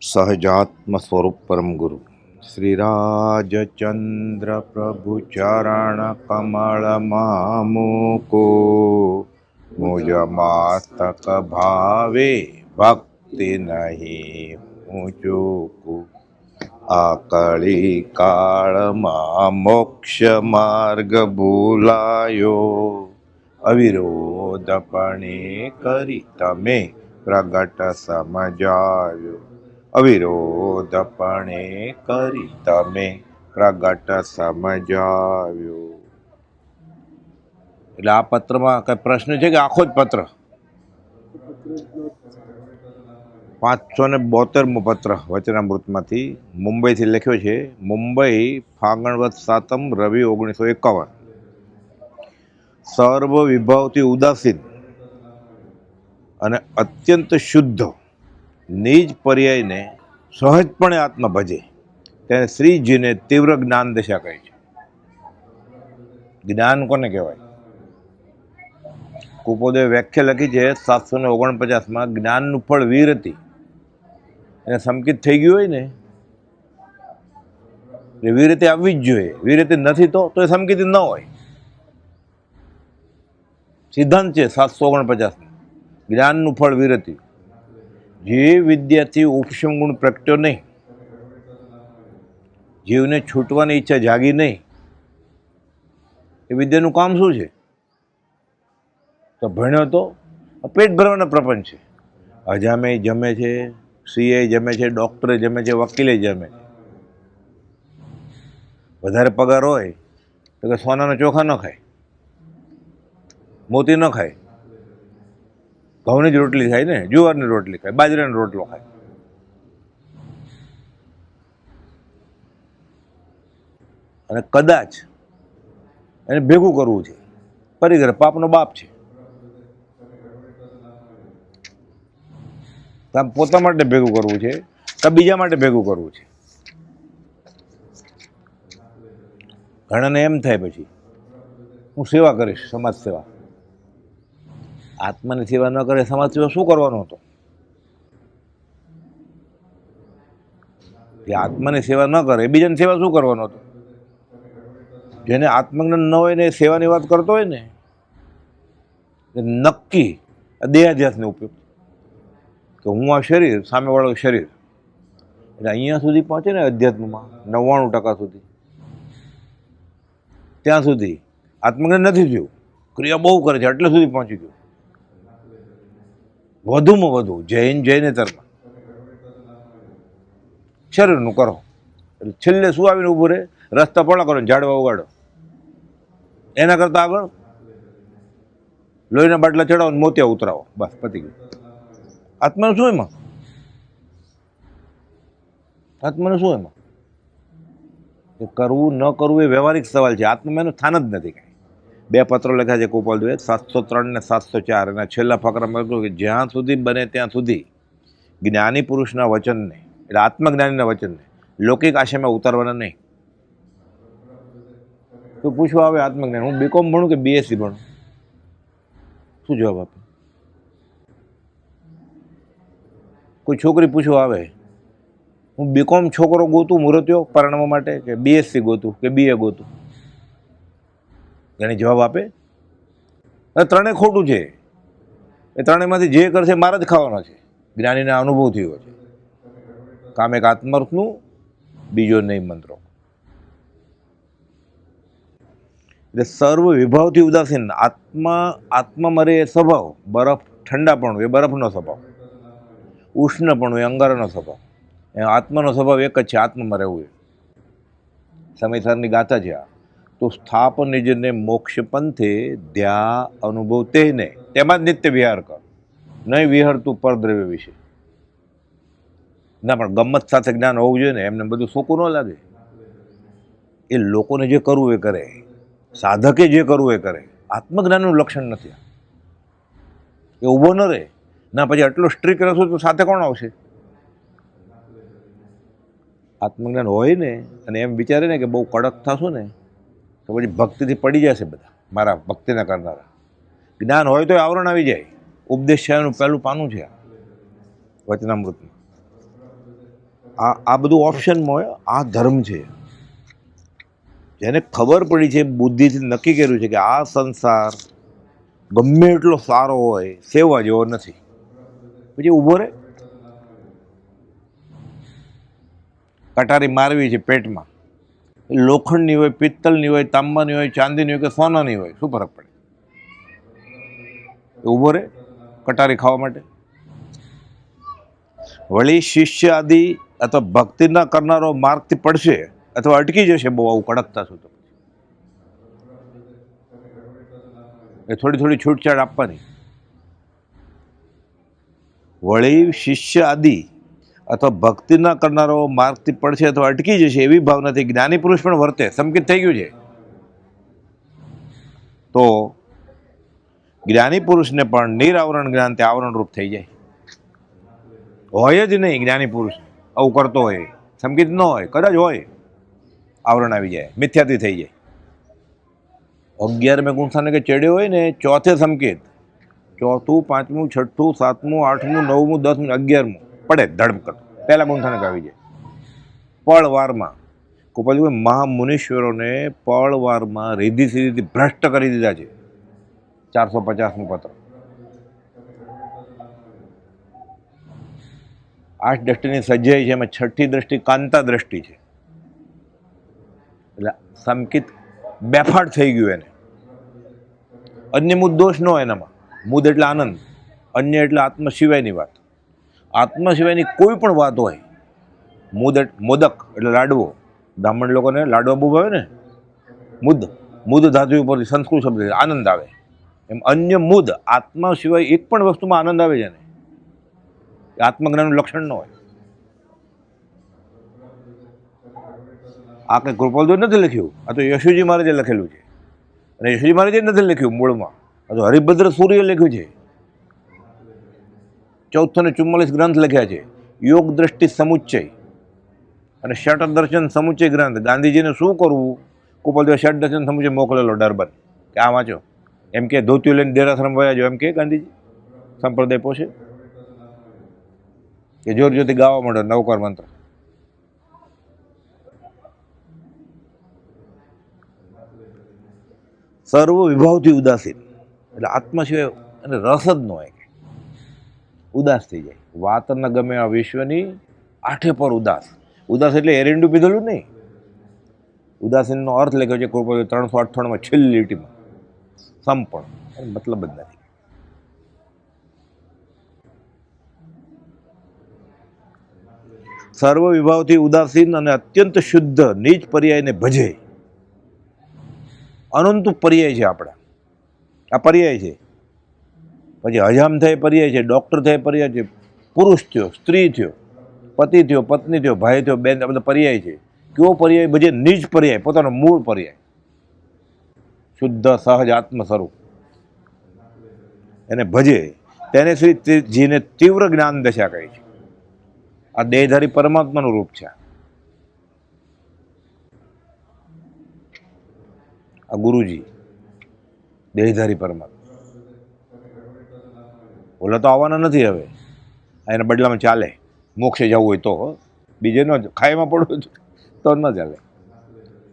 सहजात्म स्वरूप परम गुरु श्री राजचंद्र प्रभु चरण कमल मामुको मुझ मास्तक भावे भक्ति नहीं ऊंचोको आकड़ी काल मा मोक्ष मार्ग भूलायो अविरोधपणे करी तमे प्रगट समजायो अविरोधपणे કરી તમે પ્રગટ સમજાવ્યો. એટલે આ પત્રમાં કઈ પ્રશ્ન છે કે આખો જ પત્ર? 572મો પત્ર વચનામૃતમાંથી મુંબઈથી લખ્યો છે. મુંબઈ, ફાગણવદ સાતમ, રવિ 1951. સર્વ વિભાવથી ઉદાસીન અને અત્યંત શુદ્ધ નિજ પર્યાયને સહજપણે આત્મા ભજે તેને શ્રીજીને તીવ્ર જ્ઞાન દશા કહે છે. જ્ઞાન કોને કહેવાય? કુપોદે વ્યાખ્યા લખી છે 749માં. જ્ઞાનનું ફળ વીરતિ. એને સંકિત થઈ ગયું હોય ને એટલે વીરતિ આવવી જ જોઈએ. વીરતિ નથી તો એ સંકિત ન હોય. સિદ્ધાંત છે 749. જ્ઞાનનું ફળ વીરતિ. જે વિદ્યાર્થી ઉપશમ ગુણ પ્રગટ્યો નહીં, જીવને છૂટવાની ઈચ્છા જાગી નહીં, એ વિદ્યાનું કામ શું છે? તો ભણ્યો તો પેટ ભરવાના પ્રપંચ છે. અજામે જમે છે, સીએ જમે છે, ડૉક્ટરે જમે છે, વકીલે જમે છે. વધારે પગાર હોય તો કે સોનાના ચોખા ન ખાય, મોતી ન ખાય, ઘઉંની જ રોટલી ખાય ને, જુવારની રોટલી ખાય, બાજરાનો રોટલો ખાય. અને કદાચ એને ભેગું કરવું છે, પરિગ્રહ પાપનો બાપ છે, કામ પોતા માટે ભેગું કરવું છે, કાં બીજા માટે ભેગું કરવું છે. ઘણાને એમ થાય પછી હું સેવા કરીશ, સમાજ સેવા. આત્માની સેવા ન કરે, સમાજ સેવા શું કરવાનો હતો? જે આત્માની સેવા ન કરે એ બીજાની સેવા શું કરવાનો હતો? જેને આત્મજ્ઞાન ન હોય ને એ સેવાની વાત કરતો હોય ને એ નક્કી દેહાધ્યાસનો ઉપયોગ કે હું આ શરીર, સામેવાળું શરીર. એટલે અહીંયા સુધી પહોંચે ને અધ્યાત્મમાં 99% સુધી, ત્યાં સુધી આત્મજ્ઞાન નથી થયું, ક્રિયા બહુ કરે છે, એટલે સુધી પહોંચી ગયું. વધુમાં વધુ જૈનેતરમાં શરીરનું કરો એટલે છેલ્લે શું આવીને ઊભું રહે? રસ્તા પડા કરો ને ઝાડવા ઉગાડો. એના કરતાં આગળ લોહીના બાટલા ચડાવો ને મોતિયા ઉતરાવો, બસ પતી ગયું. આત્માનું શું એમાં? આત્માનું શું એમાં? એ કરવું ન કરવું એ વ્યવહારિક સવાલ છે. આત્મામાં એનું સ્થાન જ નથી કાંઈ. 2 પત્રો લખ્યા છે ગોપાલ દ્વે, 703 ને 704. એના છેલ્લા ફકરામાં કહ્યું કે જ્યાં સુધી બને ત્યાં સુધી જ્ઞાની પુરુષના વચનને, એટલે આત્મજ્ઞાનીના વચનને લૌકિક આશામાં ઉતારવાના નહીં. તો પૂછવા આવે આત્મજ્ઞાન, હું બીકોમ ભણું કે બીએસસી ભણું? શું જવાબ આપે? કોઈ છોકરી પૂછવા આવે હું બીકોમ છોકરો ગોતું મુહૂર્ત્યો પરણવા માટે કે બીએસસી ગોતું કે બીએ ગોતું? એને જવાબ આપે? ત્રણેય ખોટું છે. એ ત્રણેયમાંથી જે કરશે મારે જ ખાવાનો છે. જ્ઞાનીના અનુભવ થયો છે. કામ એક આત્મર્થનું, બીજો નહીં મંત્રો. એટલે સર્વ વિભાવથી ઉદાસીન. આત્મા મરે એ સ્વભાવ, બરફ ઠંડાપણું એ બરફનો સ્વભાવ, ઉષ્ણપણું એ અંગારાનો સ્વભાવ. આત્માનો સ્વભાવ એક જ છે, આત્મામાં રહેવું. એ સમયસરની ગાથા છે આ. તો સ્થાપ નિજને મોક્ષ પંથે ધ્યા અનુભવ તેને, તેમાં જ નિત્ય વિહાર કર, નહીં વિહરતું પરદ્રવ્ય વિશે. ના પણ ગમત સાથે જ્ઞાન હોવું જોઈએ ને, એમને બધું સોકું ન લાગે. એ લોકોને જે કરવું એ કરે, સાધકે જે કરવું એ કરે. આત્મજ્ઞાનનું લક્ષણ નથી. એ ઊભો ન રહે ના, પછી આટલો સ્ટ્રિક્ટ રહેશો તો સાથે કોણ આવશે? આત્મજ્ઞાન હોય ને અને એમ વિચારે ને કે બહુ કડક થશો ને તો પછી ભક્તિથી પડી જશે બધા, મારા ભક્તિના કરનારા. જ્ઞાન હોય તો આવરણ આવી જાય. ઉપદેશ છે એનું પહેલું પાનું છે વચનામૃતમાં. આ બધું ઓપ્શનમાં હોય. આ ધર્મ છે. જેને ખબર પડી છે, બુદ્ધિથી નક્કી કર્યું છે કે આ સંસાર ગમે એટલો સારો હોય સેવા જેવો નથી, પછી ઊભો રહે. કટારી મારવી છે પેટમાં, લોખંડની હોય, પિત્તળની હોય, તાંબાની હોય, ચાંદીની હોય કે સોનાની હોય, શું ફરક પડે? ઊભો રહે કટારી ખાવા માટે. વળી શિષ્ય આદિ અથવા ભક્તિ ના કરનારો માર્ગથી પડશે અથવા અટકી જશે બહુ આવું કડકતા છું તો એ થોડી થોડી છૂટછાટ આપવાની. વળી શિષ્ય આદિ અથવા ભક્તિ ના કરનારો માર્ગથી પડશે અથવા અટકી જશે એવી ભાવનાથી જ્ઞાની પુરુષ પણ વર્તે. સંકિત થઈ ગયું છે તો જ્ઞાની પુરુષને પણ નિરાવરણ જ્ઞાન તે આવરણ રૂપ થઈ જાય. હોય જ નહીં જ્ઞાની પુરુષ આવું કરતો હોય, સંકિત ન હોય, કદાચ હોય, આવરણ આવી જાય, મિથ્યાથી થઈ જાય. 11 ગુણસ્થાને કે ચડ્યો હોય ને, ચોથે સંકેત, ચોથું, પાંચમું, છઠ્ઠું, સાતમું, આઠમું, નવમું, 10મું, 11મું પડે ધડમ કર, પહેલા ગુણસ્થાને આવી જાય. પળવારમાં ગોપાલજી મહામુનીશ્વરોને પળવારમાં રીધી સીધી ભ્રષ્ટ કરી દીધા છે. 450મું પત્ર. 8 દ્રષ્ટિની સજ્જાઈ છે, એમાં 6ઠ્ઠી દ્રષ્ટિ કાંતા દ્રષ્ટિ છે. એટલે સંકિત બેફાટ થઈ ગયું એને. અન્ય મુદ દોષ ન હોય એનામાં. મુદ એટલે આનંદ, અન્ય એટલે આત્મ સિવાયની વાત. આત્મ સિવાયની કોઈ પણ વાત હોય, મોદક એટલે લાડવો, બ્રાહ્મણ લોકોને લાડવા બહુ ભાવે ને. મુદ ધાતુ ઉપર સંસ્કૃત શબ્દ આનંદ આવે. એમ અન્ય મુદ, આત્મા સિવાય એક પણ વસ્તુમાં આનંદ આવે છે ને, આત્મજ્ઞાનનું લક્ષણ ન હોય. આ કંઈ કૃપાલદેવ નથી લખ્યું, આ તો યશુજી મહારાજે લખેલું છે. અને યશુજી મહારાજે નથી લખ્યું મૂળમાં, આ તો હરિભદ્ર સૂર્ય લખ્યું છે. 1444 ગ્રંથ લખ્યા છે. યોગ દ્રષ્ટિ સમુચ્ચય અને ષટ દર્શન સમુચ્ચય ગ્રંથ. ગાંધીજીને શું કરવું, કૃપાલદેવ ષટ દર્શન સમુચ્ચય મોકલેલો ડરબન કે આ વાંચો. એમ કે ધોતીઓ લઈને દેરાસરમ વયા જો, એમ કે ગાંધીજી સંપ્રદાય પોષે કે જોર જોતી ગાવા માંડો નવકાર મંત્ર. સર્વ વિભાવથી ઉદાસીન એટલે આત્મા સિવાય અને રસ જ ન હોય, ઉદાસ થઈ જાય. વાત ન ગમે આ વિશ્વની આઠે પર ઉદાસ. ઉદાસ એટલે એરંડું પીધેલું નહીં. ઉદાસીનનો અર્થ લખ્યો છે કૃપાલદેવ 358માં છેલ્લી લીટીમાં, સંપણ, મતલબ જ નથી. સર્વ વિભાવથી ઉદાસીન અને અત્યંત શુદ્ધ નીચ પર્યાયને ભજે. અનંત પર્યાય છે આપણા, આ પર્યાય છે. પછી હજામ થાય પર્યાય છે, ડૉક્ટર થાય પર્યાય છે, પુરુષ થયો, સ્ત્રી થયો, પતિ થયો, પત્ની થયો, ભાઈ થયો, બેન, આ બધા પર્યાય છે. કેવો પર્યાય ભજે? નિજ પર્યાય, પોતાનો મૂળ પર્યાય, શુદ્ધ સહજ આત્મ સ્વરૂપ એને ભજે. તેને શ્રીજીને તીવ્ર જ્ઞાન દશા કહી છે. આ દેહધારી પરમાત્માનું રૂપ છે. આ ગુરુજી દેહધારી પરમાત્મા. ઓલા તો આવવાના નથી હવે, એના બદલામાં ચાલે. મોક્ષે જવું હોય તો, બીજે ન ખાઈમાં પડવું તો ન ચાલે.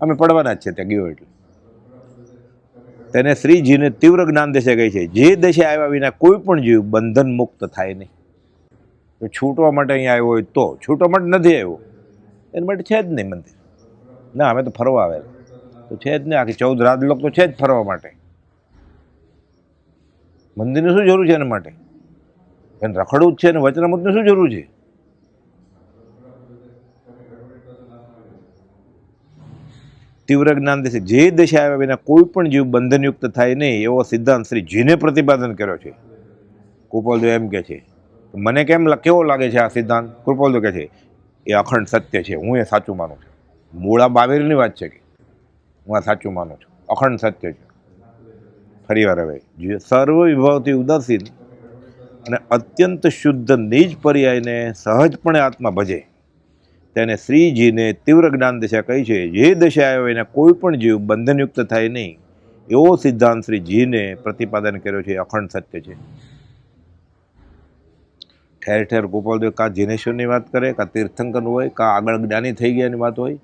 અમે પડવાના જ છે ત્યાં ગયો એટલે. તેને શ્રીજીને તીવ્ર જ્ઞાન દશા કહી છે. જે દશા આવ્યા વિના કોઈ પણ જીવ બંધન મુક્ત થાય નહીં. તો છૂટવા માટે અહીંયા આવ્યો હોય તો, છૂટવા માટે નથી આવ્યો એના માટે છે જ નહીં મંદિર. ના, અમે તો ફરવા આવેલા તો છે જ નહીં. આખી 14 રાજલોક તો છે જ ફરવા માટે. મંદિરની શું જરૂર છે એના માટે? એને રખડવું જ છે ને વચનામૃતની શું જરૂર છે? તીવ્ર જ્ઞાન દેશે. જે દશા આવ્યા વિના કોઈ પણ જીવ બંધનયુક્ત થાય નહીં એવો સિદ્ધાંત શ્રીજીને પ્રતિપાદન કર્યો છે. કૃપાલદેવ એમ કે છે, મને કેમ કેવો લાગે છે આ સિદ્ધાંત? કૃપાલદેવ કહે છે એ અખંડ સત્ય છે, હું એ સાચું માનું છું. મૂળા બાવેરની વાત છે કે હું આ સાચું માનું છું, અખંડ સત્ય છે. ફરી વાર હવે, સર્વ વિભાવથી ઉદાસીન અને અત્યંત શુદ્ધ નિજ પર્યાયને સહજપણે આત્મા ભજે. તેને શ્રીજીને તીવ્ર જ્ઞાન દશા કહી છે. જે દશા આવ્યો એના કોઈ પણ જીવ બંધનયુક્ત થાય નહીં એવો સિદ્ધાંત શ્રીજીને પ્રતિપાદન કર્યો છે, અખંડ સત્ય છે. ઠેર ઠેર ગોપાલદેવ કાં જિનેશ્વરની વાત કરે, કાં તીર્થંકર હોય, કાં આગળ જ્ઞાની થઈ ગયાની વાત હોય,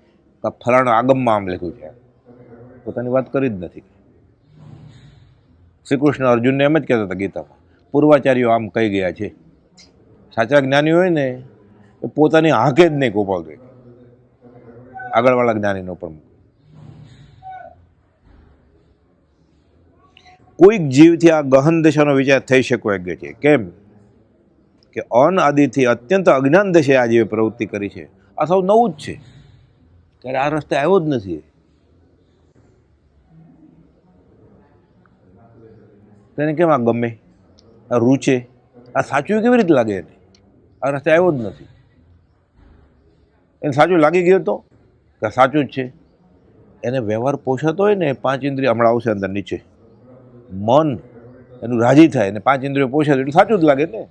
કાં ફલાણા આગમમાં આમ લખ્યું છે, પોતાની વાત કરી જ નથી. શ્રી કૃષ્ણ અર્જુનને એમ જ કહેતા હતા ગીતામાં, પૂર્વાચાર્યો આમ કહી ગયા છે. સાચા જ્ઞાની હોય ને એ પોતાની હાંકે જ નહીં ગોપાલદેવ, આગળવાળા જ્ઞાનીનો પણ. કોઈક જીવથી આ ગહન દશાનો વિચાર થઈ શકવો યોગ્ય છે. કેમ કે અનાદિથી અત્યંત અજ્ઞાન દશે આ જીવે પ્રવૃત્તિ કરી છે. આ સૌ નવું જ છે, ત્યારે આ રસ્તે આવ્યો જ નથી. તેને કેમ આ ગમે, આ રૂચે, આ સાચું કેવી રીતે લાગે એને? આ રસ્તે આવ્યો જ નથી. એને સાચું લાગી ગયું તો કે સાચું જ છે. એને વ્યવહાર પોષાતો હોય ને, 5 ઇન્દ્રિય હમણાં આવશે અંદર નીચે, મન એનું રાજી થાય અને 5 ઇન્દ્રિયો પોષાય એટલે સાચું જ લાગે ને.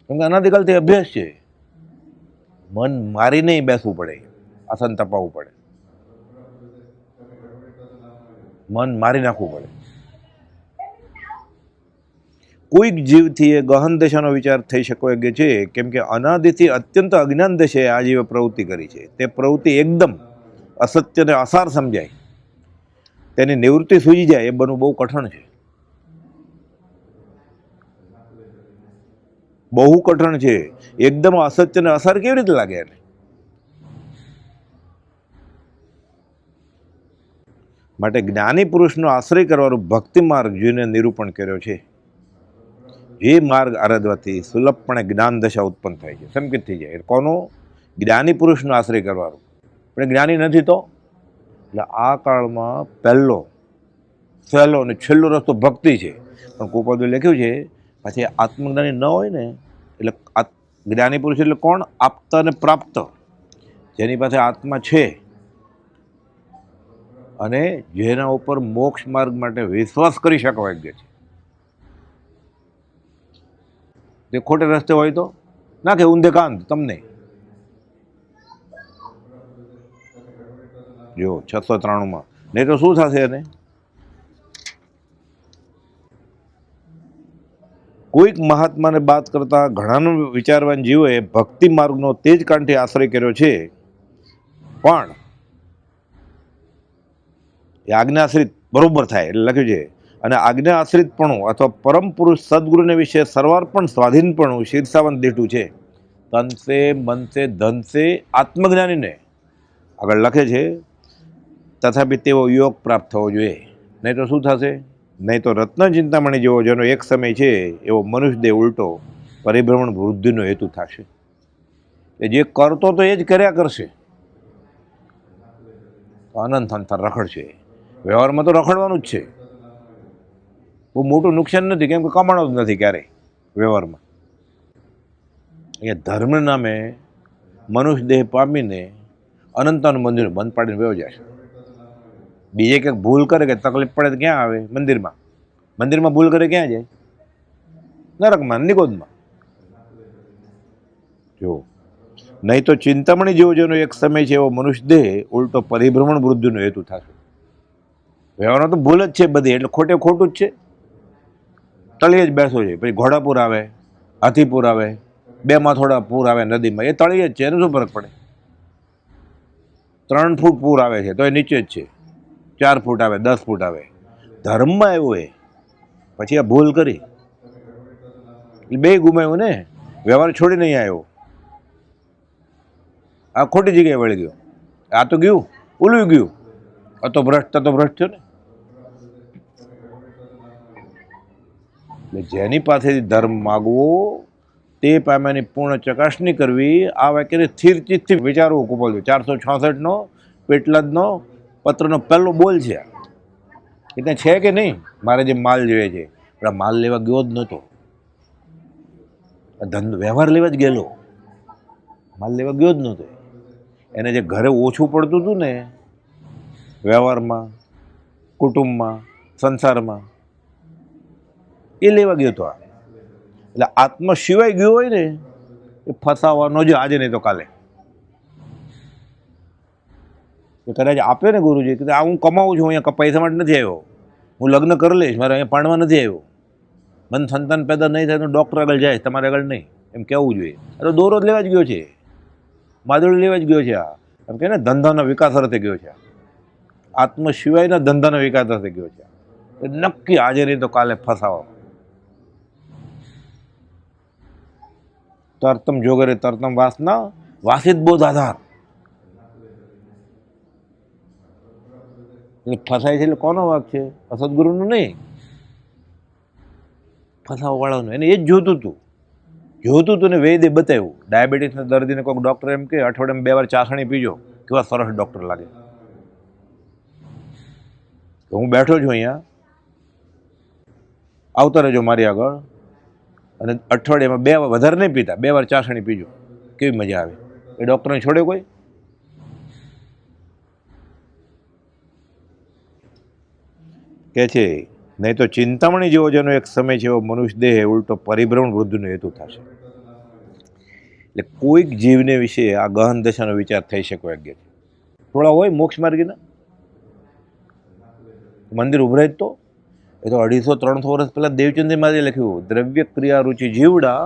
કેમ કે અનાદિકાલથી અભ્યાસ છે. મન મારી નહીં બેસવું પડે, આસન તપાવવું પડે, મન મારી નાખવું પડે. કોઈક જીવથી એ ગહન દશાનો વિચાર થઈ શકવો યોગ્ય છે. કેમ કે અનાદિથી અત્યંત અજ્ઞાન દશે આ જીવે પ્રવૃત્તિ કરી છે. તે પ્રવૃત્તિ એકદમ અસત્યને અસાર સમજાય, તેની નિવૃત્તિ સૂજી જાય એ બનવું બહુ કઠણ છે, બહુ કઠણ છે. એકદમ અસત્યને અસાર કેવી રીતે લાગે એને? માટે જ્ઞાની પુરુષનો આશ્રય કરવાનો ભક્તિ માર્ગ જોઈને નિરૂપણ કર્યો છે. જે માર્ગ આરાધવાથી સુલભપણે જ્ઞાન દશા ઉત્પન્ન થાય છે, સંકિત થઈ જાય. કોનો? જ્ઞાની પુરુષનો આશ્રય કરવાનો. પણ જ્ઞાની નથી તો એટલે આ કાળમાં પહેલો સહેલો અને છેલ્લો રસ્તો ભક્તિ છે. પણ ગોપાલદેવે લખ્યું છે, પછી આત્મજ્ઞાની ન હોય ને એટલે જ્ઞાની પુરુષ એટલે કોણ? આપતા અને પ્રાપ્ત, જેની પાસે આત્મા છે અને જેના ઉપર મોક્ષ માર્ગ માટે વિશ્વાસ કરી શકવા યોગ્ય છે. તે ખોટે રસ્તે હોય તો નાખે ઊંધે કાંત તમને. જો 693માં, નહીં તો શું થશે એને? કોઈક મહાત્માને બાત કરતા ઘણાનો વિચારવાન જીવોએ ભક્તિ માર્ગનો તે જ કાંઠે આશ્રય કર્યો છે. પણ એ આજ્ઞાશ્રિત બરોબર થાય એટલે લખ્યું છે. અને આજ્ઞા આશ્રિતપણું અથવા પરમ પુરુષ સદગુરુને વિશે સર્વાર્પણ સ્વાધીનપણું શીર્ષાવંત દીઠું છે. તનસે મનસે ધનસે આત્મજ્ઞાનીને આગળ લખે છે, તથાપિ તેવો યોગ પ્રાપ્ત થવો જોઈએ. નહીં તો શું થશે? નહીં તો રત્ન ચિંતામણી જેવો જેનો એક સમય છે એવો મનુષ્ય દેહ ઉલટો પરિભ્રમણ વૃદ્ધિનો હેતુ થશે. એ જે કરતો તો એ જ કર્યા કરશે, અનંત અંતર રખડશે. વ્યવહારમાં તો રખડવાનું જ છે. બહુ મોટું નુકસાન નથી, કેમ કે કમાણો જ નથી ક્યારેય વ્યવહારમાં. અહીંયા ધર્મ નામે મનુષ્ય દેહ પામીને અનંતાનું મંદિર બંધ પાડીને વયો જશે. બીજે કંઈક ભૂલ કરે કે તકલીફ પડે તો ક્યાં આવે? મંદિરમાં. મંદિરમાં ભૂલ કરે ક્યાં જાય? નરકમાં, નિકોદમાં. જો નહીં તો ચિંતામણી જેવો જેનો એક સમય છે એવો મનુષ્ય દેહ ઉલટો પરિભ્રમણ વૃદ્ધિનો હેતુ થશે. વ્યવહારમાં તો ભૂલ જ છે બધી, એટલે ખોટે ખોટું જ છે. તળિયે જ બેસો છે, પછી ઘોડાપુર આવે, હાથીપુર આવે, 2 માથોડા પૂર આવે નદીમાં, એ તળિયે જ છે. એને શું ફરક પડે? 3 ફૂટ પૂર આવે છે તો એ નીચે જ છે, 4 ફૂટ આવે, 10 ફૂટ આવે. ધર્મમાં એવું એ પછી આ ભૂલ કરી એટલે બે ગુમાવ્યું ને. વ્યવહાર છોડી નહીં આવ્યો, આ ખોટી જગ્યાએ વળી ગયો. આ તો ગયું ઉલવી ગયું, આ તો ભ્રષ્ટ થયો ને. એટલે જેની પાસેથી ધર્મ માગવો તે પામ્યાની પૂર્ણ ચકાસણી કરવી. આ વાક્યને સ્થિર ચિત્તથી વિચારવું. કુપલ 466નો પેટલાદનો પત્રનો પહેલો બોલ છે. એટલે છે કે નહીં મારે જે માલ જોઈએ છે, પણ આ માલ લેવા ગયો જ નહોતો, ધંધો વ્યવહાર લેવા જ ગયેલો, માલ લેવા ગયો જ નહોતો. એને જે ઘરે ઓછું પડતું હતું ને વ્યવહારમાં, કુટુંબમાં, સંસારમાં, એ લેવા ગયો હતો. એટલે આત્મ સિવાય ગયો હોય ને એ ફસાવાનો જ આજે નહીં તો કાલે. એ કદાચ આપે ને ગુરુજી કે આ હું કમાવું છું, અહીંયા પૈસા માટે નથી આવ્યો, હું લગ્ન કરી લઈશ, મારે અહીંયા પાણવા નથી આવ્યો, મને સંતાન પેદા નહીં થાય તો ડૉક્ટર આગળ જાય, તમારે આગળ નહીં, એમ કહેવું જોઈએ. આ તો દોરો જ લેવા જ ગયો છે, માદળી લેવા જ ગયો છે. આ એમ કે ને ધંધાના વિકાસ અર્થે ગયો છે, આત્મ સિવાયના ધંધાનો વિકાસ અર્થે ગયો છે. નક્કી આજે નહીં તો કાલે ફસાવો. તરતમ જોગરે તરતમ વાસના, વાસિત બોધ આધાર. એટલે ફસાય છે એટલે કોનો વાંક છે? અસદગુરુનું નહીં, ફસાવા વાળાનું. એને એ જ જોતું હતું ને વૈદ્ય બતાવ્યું. ડાયાબિટીસના દર્દીને કોઈક ડૉક્ટર એમ કે અઠવાડિયામાં 2 વાર ચાસણી પીજો, કેવા સરસ ડૉક્ટર લાગે. હું બેઠો છું અહીંયા, આવતા રહેજો મારી આગળ, અને અઠવાડિયામાં 2 વાર, વધારે નહીં પીતા, 2 વાર ચાસણી પીજો, કેવી મજા આવે. એ ડૉક્ટરને છોડે કોઈ? કે છે નહીં તો ચિંતામણી જેવો જેનો એક સમય છે એવો મનુષ્ય દેહ ઉલટો પરિભ્રમણ વૃદ્ધિનો હેતુ થશે. એટલે કોઈક જીવને વિશે આ ગહન દશાનો વિચાર થઈ શકે યોગ્ય છે. થોડા હોય મોક્ષ માર્ગીના મંદિર ઉભરાય તો એ તો 250-300 વર્ષ પહેલાં દેવચંદ્રી મહારાજે લખ્યું, દ્રવ્ય ક્રિયા રુચિ જીવડા,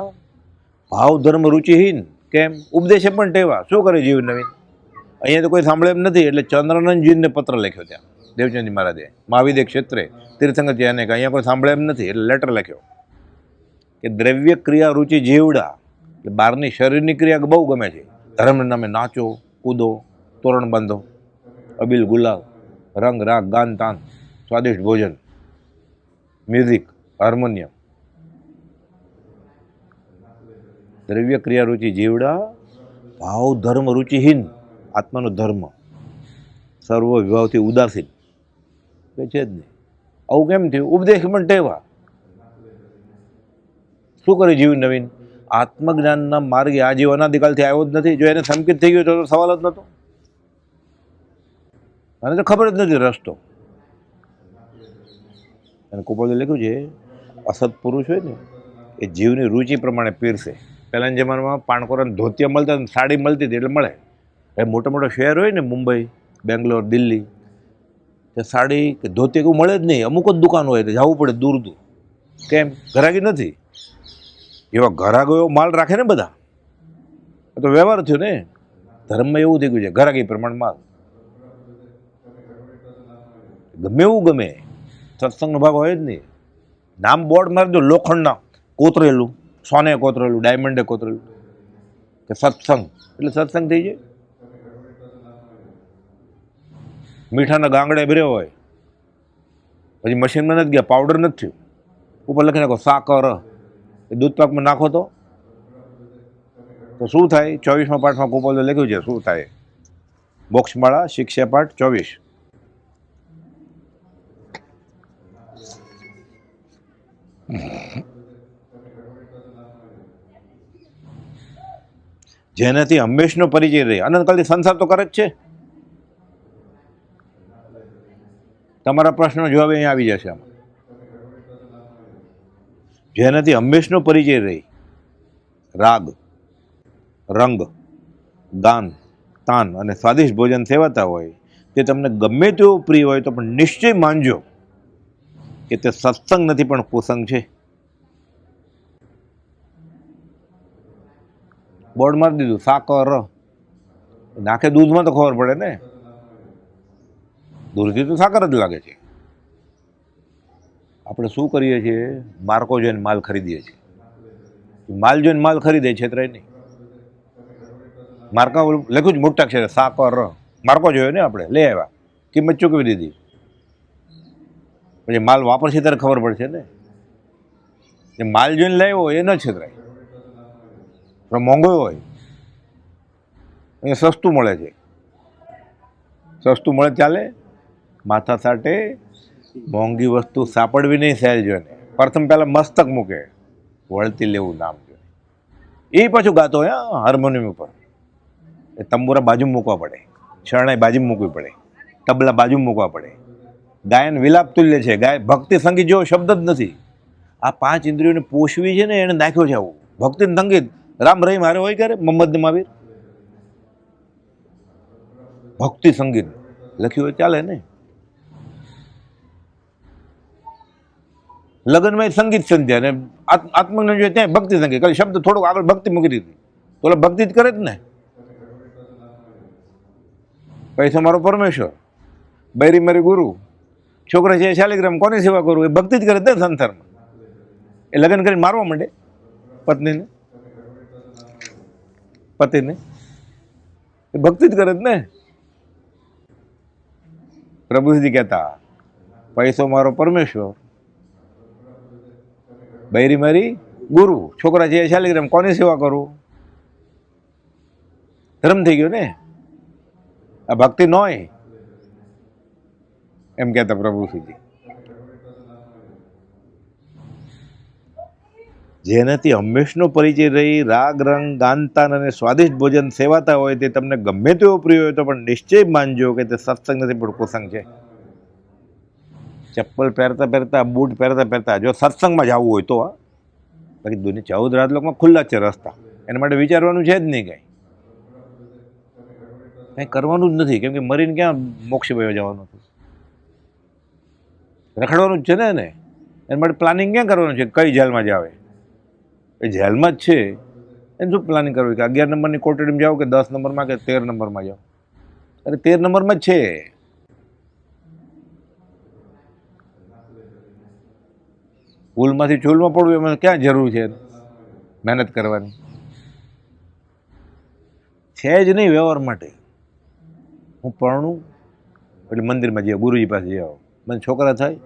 ભાવ ધર્મ રુચિહીન. કેમ? ઉપદેશે પણ ટેવા. શું કરે જીવ નવીન? અહીંયા તો કોઈ સાંભળે એમ નથી, એટલે ચંદ્રાનંદજીને પત્ર લખ્યો ત્યાં દેવચંદ્રી મહારાજે, મહાવિદ્ય ક્ષેત્રે તીર્થંકર એને કે અહીંયા કોઈ સાંભળે એમ નથી, એટલે લેટર લખ્યો કે દ્રવ્ય ક્રિયા રુચિ જીવડા, એટલે બહારની શરીરની ક્રિયા બહુ ગમે છે. ધર્મના નામે નાચો, કૂદો, તોરણ બાંધો, અબીલ ગુલાલ, રંગ રાગ ગાન તાન, સ્વાદિષ્ટ ભોજન, મ્યુઝિક, હાર્મોનિયમ. દ્રવ્ય ક્રિયા રુચિ જીવડા, ભાવ ધર્મ રુચિહીન. આત્માનો ધર્મ સર્વ વિભાવથી ઉદાસીન કઈ છે જ નહીં. આવું કેમ થયું? ઉપદેશ પણ ટેવા. શું કરે જીવ નવીન? આત્મજ્ઞાનના માર્ગે આ જીવ અનાદિકાલથી આવ્યો જ નથી. જો એને સંકિત થઈ ગયો તો સવાલ જ નહોતો. અને તો ખબર જ નથી રસ્તો. અને કુપોલે લખ્યું છે, અસત પુરુષ હોય ને એ જીવની રુચિ પ્રમાણે પીરશે. પહેલાના જમાનામાં પાણકોરાને ધોતિયા મળતા, સાડી મળતી હતી એટલે મળે. એ મોટા મોટા શહેર હોય ને, મુંબઈ, બેંગ્લોર, દિલ્હી, તે સાડી કે ધોતી એવું મળે જ નહીં. અમુક જ દુકાન હોય તો જવું પડે દૂર દૂર. કેમ? ઘરાકી નથી. એવા ઘરાકો એવો માલ રાખે ને બધા, તો વ્યવહાર થયો ને. ધર્મમાં એવું થઈ ગયું છે, ઘરાકી પ્રમાણે માલ. ગમે એવું ગમે, સત્સંગનો ભાગ હોય જ નહીં. નામ બોર્ડ મારી દો લોખંડના, કોતરેલું, સોને કોતરેલું, ડાયમંડે કોતરેલું, કે સત્સંગ, એટલે સત્સંગ થઈ જાય. મીઠાના ગાંગડે ભર્યો હોય, પછી મશીનમાં નથી ગયા, પાવડર નથી થયું, ઉપર લખી નાખો સાકર, એ દૂધ પાકમાં નાખો તો શું થાય? 24મા પાઠમાં કુપોલે લખ્યું છે શું થાય. મોક્ષમાળા શિક્ષા પાઠ 24. જેનાથી હંમેશનો પરિચય રહે. અનંતકાલથી સંસાર તો કરે જ છે. તમારા પ્રશ્નનો જવાબ અહીંયા આવી જશે. આમાં જેનાથી હંમેશનો પરિચય રહી, રાગ, રંગ, ગાન, તાન અને સ્વાદિષ્ટ ભોજન સેવાતા હોય, તે તમને ગમે તેવું પ્રિય હોય તો પણ નિશ્ચય માનજો કે તે સત્સંગ નથી પણ કુસંગ છે. બોર્ડ મારી દીધું સાકર, નાખે દૂધમાં તો ખબર પડે ને. દૂરથી તો સાકર જ લાગે છે. આપણે શું કરીએ છીએ? માર્કો જોઈને માલ ખરીદીએ છીએ. માલ જોઈને માલ ખરીદે છેતરાય નહીં. માર્કા લખ્યું જ મોટા અક્ષરે સાકર, માર્કો જોયો ને આપણે, લઈ આવ્યા, કિંમત ચૂકવી દીધી. પછી માલ વાપરશે ત્યારે ખબર પડશે ને. જે માલ જોઈને લાવ્યો એ ન છેતરાય. પણ મોંઘો હોય, અહીંયા સસ્તું મળે છે. સસ્તું મળે ચાલે, માથા સાટે મોંઘી વસ્તુ સાપડવી નહીં સહેજ જોઈને. પ્રથમ પહેલાં મસ્તક મૂકે, વળતી લેવું નામ જોઈએ. એ પાછું ગાતો હોય હાર્મોનિયમ ઉપર. એ તંબુરા બાજુ મૂકવા પડે, શરણાઈ બાજુ મૂકવી પડે, તબલા બાજુ મૂકવા પડે. ગાયન વિલાપ તુલ્ય છે. ગાય ભક્તિ સંગીત જેવો શબ્દ જ નથી. આ 5 ઇન્દ્રિયોને પોષવી છે ને, એને નાખ્યો છે આવું. ભક્તિ સંગીત રામ રહીમ હારે હોય ક્યારે? મોહમ્મદ ને મહાવીર. ભક્તિ સંગીત લખ્યું હોય ચાલે ને. લગ્નમાં સંગીત સંધ્યા ને આત્મજ્ઞાન જોઈએ ત્યાં ભક્તિ સંગીત, ખાલી શબ્દ થોડોક આગળ ભક્તિ મૂકી દીધી, તો ઓલા ભક્તિ જ કરે જ ને. પૈસો મારો પરમેશ્વર, બૈરી મારી ગુરુ, છોકરા છે શાલિગ્રામ, કોની સેવા કરું, એ ભક્તિ જ કરે જ ને સંસારમાં. એ લગ્ન કરીને મારવા માંડે પતિને, એ ભક્તિ જ કરે જ ને. પ્રભુજી કહેતા પૈસો મારો પરમેશ્વર, બૈરી મારી ગુરુ, છોકરા છે શાલિગ્રામ, કોની સેવા કરું. ધર્મ થઈ ગયો ને, આ ભક્તિ ન હોય એમ કહેતા પ્રભુશ્રીજી. જેનાથી હંમેશનો પરિચય રહી રાગ રંગ ગાનતાન અને સ્વાદિષ્ટ ભોજન સેવાતા હોય તે તમને ગમે તેવો પ્રિય હોય તો પણ નિશ્ચય માનજો કે તે સત્સંગ નથી પણ કુસંગ છે. ચપ્પલ પહેરતા પહેરતા, બૂટ પહેરતા પહેરતા જો સત્સંગમાં જવું હોય તો, બાકી દુનિયા 14 રાજલોકમાં ખુલ્લા જ છે રસ્તા, એના માટે વિચારવાનું છે જ નહીં, કંઈ કરવાનું જ નથી. કેમ કે મરીને ક્યાં મોક્ષ વયો જવાનું છે, રખડવાનું જ છે ને એને. એના માટે પ્લાનિંગ ક્યાં કરવાનું છે, કઈ જેલમાં જાવે, એ જેલમાં જ છે, એને શું પ્લાનિંગ કરવું કે 11 નંબરની કોટડીમાં જાઓ કે 10 નંબરમાં કે 13 નંબરમાં જાઓ. અરે 13 નંબરમાં જ છે. ભૂલમાંથી ચૂલમાં પડવું એમાં ક્યાં જરૂર છે મહેનત કરવાની? છે જ નહીં વ્યવહાર માટે. હું પરણું એટલે મંદિરમાં જઈએ, ગુરુજી પાસે જઈ આવો, મને છોકરા થાય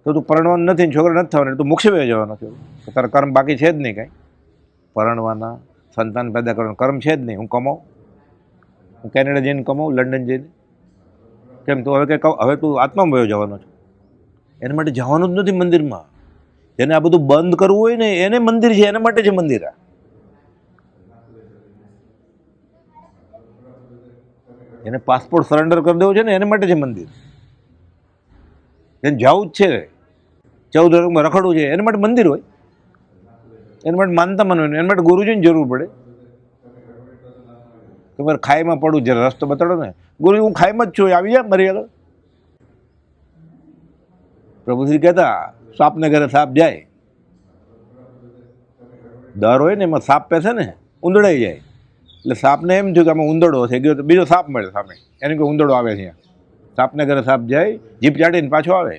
તો તું પરણવાનું નથી, છોકરા નથી થવાના, તું મોક્ષે વહી જવાનો છો. તારા કર્મ બાકી છે જ નહીં કાંઈ, પરણવાના, સંતાન પેદા કરવાના કર્મ છે જ નહીં. હું કમાઉં, હું કેનેડા જઈને કમાઉં, લંડન જઈને, કેમ તું હવે કંઈ હવે તું આત્મામાં વયો જવાનો છો? એના માટે જવાનું જ નથી મંદિરમાં. જેને આ બધું બંધ કરવું હોય ને એને મંદિર છે, એના માટે છે મંદિર. એને પાસપોર્ટ સરેન્ડર કરી દેવો છે ને એના માટે છે મંદિર. એને જવું જ છે, 14 રંગમાં રખડવું છે, એના માટે મંદિર હોય. એના માટે માનતા માનવું, એના માટે ગુરુજીની જરૂર પડે. કે મારે ખાઈમાં પડું, જરા રસ્તો બતાડો ને, ગુરુજી હું ખાઈમાં જ છું, આવી જા મારી આગળ. પ્રભુશ્રી કહેતા સાપને ઘરે સાપ જાય, દર હોય ને એમાં સાપ પેસે ને ઉંદડાઈ જાય, એટલે સાપને એમ થયું કે આમાં ઉંદડો છે, ગયો તો બીજો સાપ મળે સામે, એને કોઈ ઉંદડો આવે છે. સાપને ઘરે સાપ જાય, જીભ ચાટીને પાછો આવે,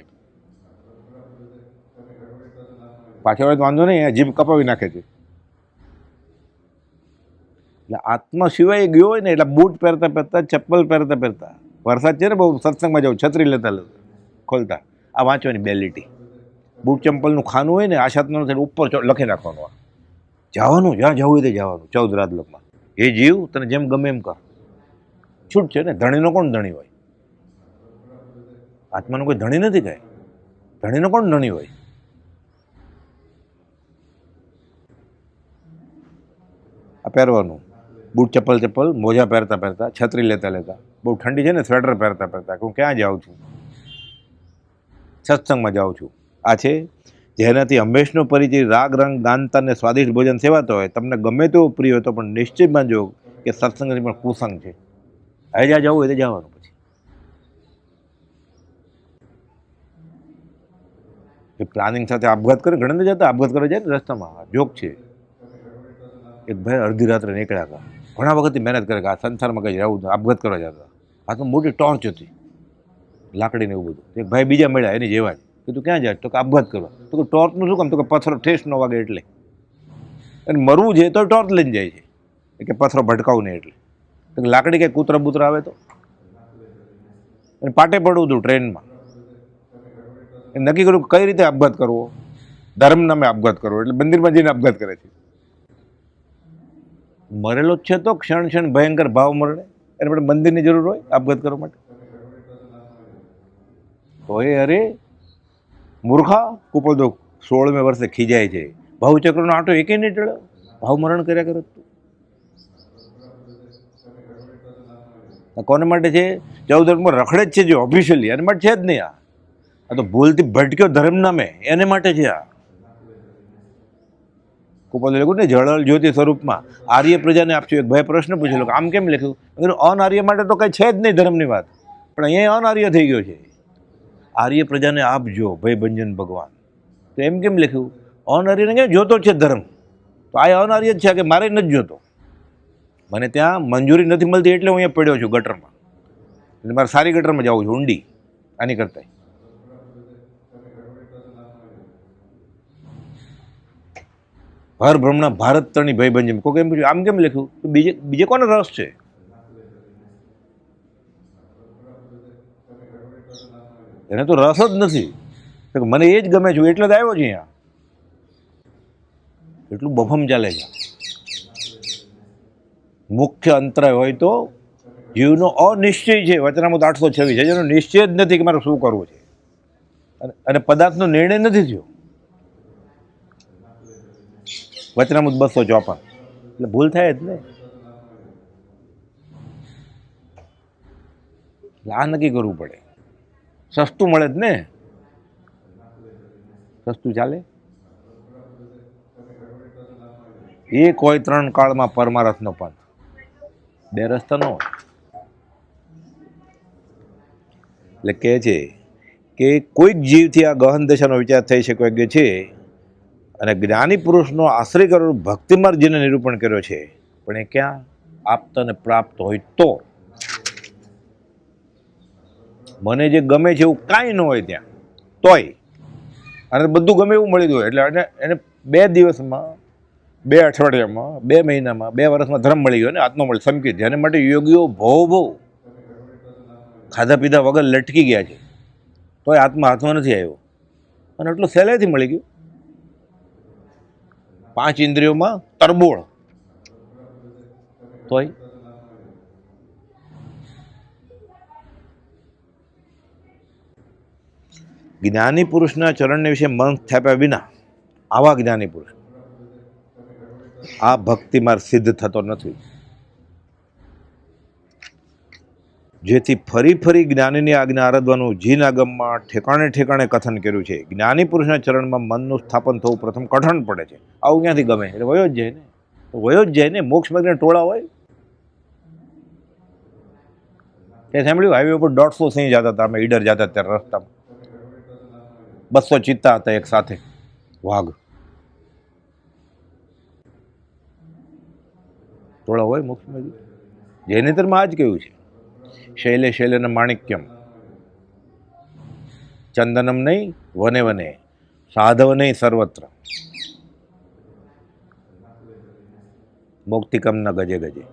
પાછો આવે તો વાંધો નહીં, જીભ કપાવી નાખે છે. એટલે આત્મા સિવાય ગયો હોય ને, એટલે બૂટ પહેરતા પહેરતા, ચપ્પલ પહેરતા પહેરતા, વરસાદ છે ને બહુ, સત્સંગમાં જાઉં છત્રી લેતા ખોલતા આ વાંચવાની 2 લીટી, બૂટ ચંપલનું ખાનું હોય ને આશાતનું થઈને ઉપર લખી નાખવાનું, જવાનું જ્યાં જવું હોય તે જવાનું 14 રાજલોકમાં. એ જીવ તને જેમ ગમે એમ કર, છૂટ છે ને. ધણીનો કોણ ધણી હોય? આત્માનો કોઈ ધણી નથી કાંઈ. ધણીનો કોણ ધણી હોય? આ પહેરવાનું બૂટ ચપ્પલ મોજા પહેરતા પહેરતા, છત્રી લેતા લેતા, બહુ ઠંડી છે ને સ્વેટર પહેરતા પહેરતા, હું ક્યાં જાઉં છું? સત્સંગમાં જાઉં છું. આ છે જેનાથી હંમેશનો પરિચય રાગ રંગ ગાનતા અને સ્વાદિષ્ટ ભોજન સેવાતો હોય તમને ગમે તેવો પ્રિય હોય તો પણ નિશ્ચય માનજો કે સત્સંગ પણ કુસંગ છે. હવે જ્યાં જવું હોય તે જવાનું. પછી એ પ્લાનિંગ સાથે આપઘાત કરે, ઘણા જતા આપઘાત કરવા જાય ને રસ્તામાં, જોક છે. એક ભાઈ અડધી રાત્રે નીકળ્યા હતા, ઘણા વખતથી મહેનત કરે કે આ સંસારમાં કંઈ રહેવું, આપઘાત કરવા જતા. આ તો મોટી ટોર્ચ હતી, લાકડીને એવું બધું. એક ભાઈ બીજા મળ્યા એની જેવા જ, કે તું ક્યાં જાય? તો કે આપઘાત કરવા. તો કે ટોર્ચનું શું કામ? તો કે પથ્થરો ઠેસ ન વાગે એટલે. અને મરવું છે તો ટોર્ચ લઈને જાય છે, કે પથ્થરો ભટકાવું નહીં એટલે. તો લાકડી કંઈ કૂતરા બૂતરા આવે તો પાટે પડવું હતું ટ્રેનમાં. એ નક્કી કર્યું કઈ રીતે આપઘાત કરવો, ધર્મ નામે આપઘાત કરવો, એટલે મંદિરમાં જઈને આપઘાત કરે છે. મરેલો જ છે તો ક્ષણ ભયંકર ભાવ મરણે, એને માટે મંદિરની જરૂર હોય આપઘાત કરવા માટે? તો એ અરે મૂર્ખા કુપોદો 16મે વર્ષે ખીજાય છે, ભાવચક્રનો આંટો એકે નહીં ટળ્યો, ભાવ મરણ કર્યા કરે. કોને માટે છે? 14 રંગમાં રખડે જ છે જો ઓફિશિયલી, એના માટે છે જ નહીં. આ તો ભૂલથી ભટક્યો ધર્મ નામે, એને માટે છે. આ કુપોદે લખ્યું ને જળલ જ્યોતિ સ્વરૂપમાં આર્ય પ્રજાને આપશું. એક ભાઈ પ્રશ્ન પૂછેલો કે આમ કેમ લખ્યું? અનાર્ય માટે તો કંઈ છે જ નહીં ધર્મની વાત, પણ અહીંયા અનાર્ય થઈ ગયો છે. આર્ય પ્રજાને આપજો ભય ભંજન ભગવાન, તો એમ કેમ લખ્યું? અનાર્યને કેમ જોતો છે ધર્મ, તો આ અનાર્ય જ છે કે મારે નથી જોતો, મને ત્યાં મંજૂરી નથી મળતી એટલે હું અહીંયા પડ્યો છું ગટરમાં, એટલે મારે સારી ગટરમાં જવું છે, ઊંડી આની કરતા. હર ભ્રમણા ભારત તણી ભાઈ બંજમ, કોઈ એમ પૂછ્યું આમ કેમ લખ્યું? તો બીજે કોને રસ છે? એને તો રસ જ નથી, મને એ જ ગમે છે એટલે જ આવ્યો છે અહીંયા. એટલું બફમ ચાલે છે. મુખ્ય અંતરાય હોય તો જીવનો અનિશ્ચય છે. વચનામૃત 826 છે, જેનો નિશ્ચય જ નથી કે મારે શું કરવું છે, અને પદાર્થનો નિર્ણય નથી થયો. વચનામૃત 254. એટલે ભૂલ થાય જ ને. આ નક્કી કરવું પડે. સસ્તું મળે જ ને, સસ્તું ચાલે. એક હોય 3 કાળમાં પરમારથનો પંથ, 2 રસ્તા ન હોય. એટલે કહે છે કે કોઈક જીવથી આ ગહન દશાનો વિચાર થઈ શકે છે, અને જ્ઞાની પુરુષનો આશ્રય કરેલો ભક્તિમાર્ગ જેને નિરૂપણ કર્યો છે, પણ એ ક્યાં? આપ્ત અને પ્રાપ્ત હોય તો. મને જે ગમે છે એવું કાંઈ ન હોય ત્યાં તોય, અને બધું ગમે એવું મળી ગયું, એટલે એને 2 દિવસમાં, 2 અઠવાડિયામાં, 2 મહિનામાં, 2 વર્ષમાં ધર્મ મળી ગયો ને, આત્મા મળી સમકી. જેને માટે યોગીઓ ભવ ખાધા પીધા વગર લટકી ગયા છે, તોય આત્મા હાથમાં નથી આવ્યો, અને એટલું સહેલાઈથી મળી ગયું. 5 ઇન્દ્રિયોમાં તરબોળ, તોય. જ્ઞાની પુરુષના ચરણને વિશે મન સ્થાપ્યા વિના આવા જ્ઞાની પુરુષ આ ભક્તિ માર્ગ સિદ્ધ થતો નથી. જેથી ફરી ફરી જ્ઞાનીની આજ્ઞા આરાધવાનું જીન આગમમાં ઠેકાણે ઠેકાણે કથન કર્યું છે. જ્ઞાની પુરુષના ચરણમાં મનનું સ્થાપન થવું પ્રથમ કઠણ પડે છે. આવું ક્યાંથી ગમે? એટલે વયો જ જાય ને, વયો જ જાય ને. મોક્ષ માર્ગના ટોળા હોય. તે સાંભળ્યું, હાઈવે ઉપર 150 સિંહ જતા હતા, અમે ઈડર જતા ત્યારે રસ્તામાં 200 ચિત્તા હતા એક સાથે, વાઘ ટોળા હોય મોક્ષ માર્ગ. જૈનેતરમાં આ જ કહ્યું છે, શૈલે શૈલેન માણિક્યમ ચંદનમ નહીં વને વને સાધવ નહીં સર્વત્ર મૌક્તિકમ ન ગજે ગજે.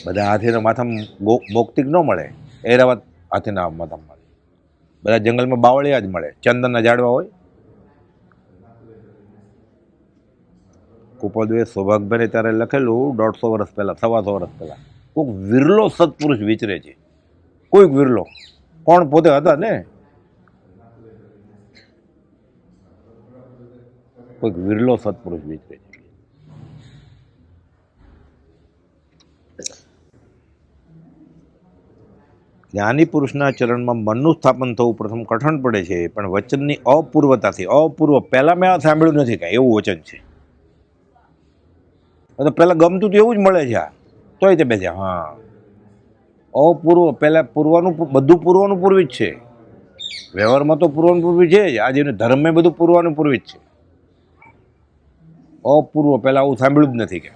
બધા હાથીના માથામાં મૌક્તિક ન મળે, એરાવત હાથીના માથામાં મળે. બધા જંગલમાં બાવળિયા જ મળે, ચંદનના ઝાડવા હોય. કુપોદવે સૌભાગભાઈ ત્યારે લખેલું 150 વર્ષ પહેલાં, 125 વર્ષ પહેલાં, કોઈક વિરલો સત્પુરુષ વિચરે છે. કોઈક વિરલો, કોણ? પોતે હતા ને. કોઈક વિરલો સત્પુરુષ વિચરે છે. જ્ઞાની પુરુષના ચરણમાં મનનું સ્થાપન થવું પ્રથમ કઠણ પડે છે, પણ વચનની અપૂર્વતાથી. અપૂર્વ, પહેલાં મેં આ સાંભળ્યું નથી કાંઈ એવું વચન છે. પહેલાં ગમતું તો એવું જ મળે છે, તોય તે બેસ્યા. હા, અપૂર્વ. પહેલાં પૂર્વાનું, બધું પૂર્વાનું પૂર્વી જ છે. વ્યવહારમાં તો પૂર્વાનું પૂર્વી છે જ. આજે ધર્મે બધું પૂર્વાનું પૂર્વી જ છે. અપૂર્વ, પહેલાં આવું સાંભળ્યું જ નથી કે.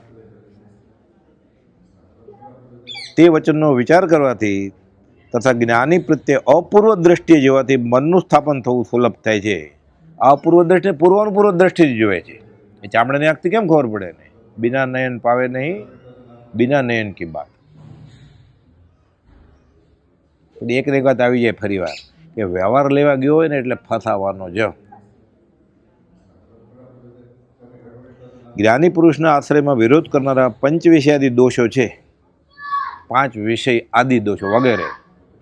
તે વચનનો વિચાર કરવાથી તથા જ્ઞાની પ્રત્યે અપૂર્વ દ્રષ્ટિએ જોવાથી મનનું સ્થાપન થવું સુલભ થાય છે. અપૂર્વ દ્રષ્ટિ પૂર્વાનું પૂર્વ દ્રષ્ટિથી જોવે છે. એ ચામડાની આંખથી કેમ ખબર પડે ને? બિના નયન પાવે નહીં, બિના નયન કી બાત. એક ને એક વાત આવી જાય ફરી વાર, કે વ્યવહાર લેવા ગયો હોય ને એટલે ફસાવાનો જ. જ્ઞાની પુરુષના આશ્રયમાં વિરોધ કરનારા 5 વિષયાદિ દોષો છે. 5 વિષય આદિ દોષો વગેરે.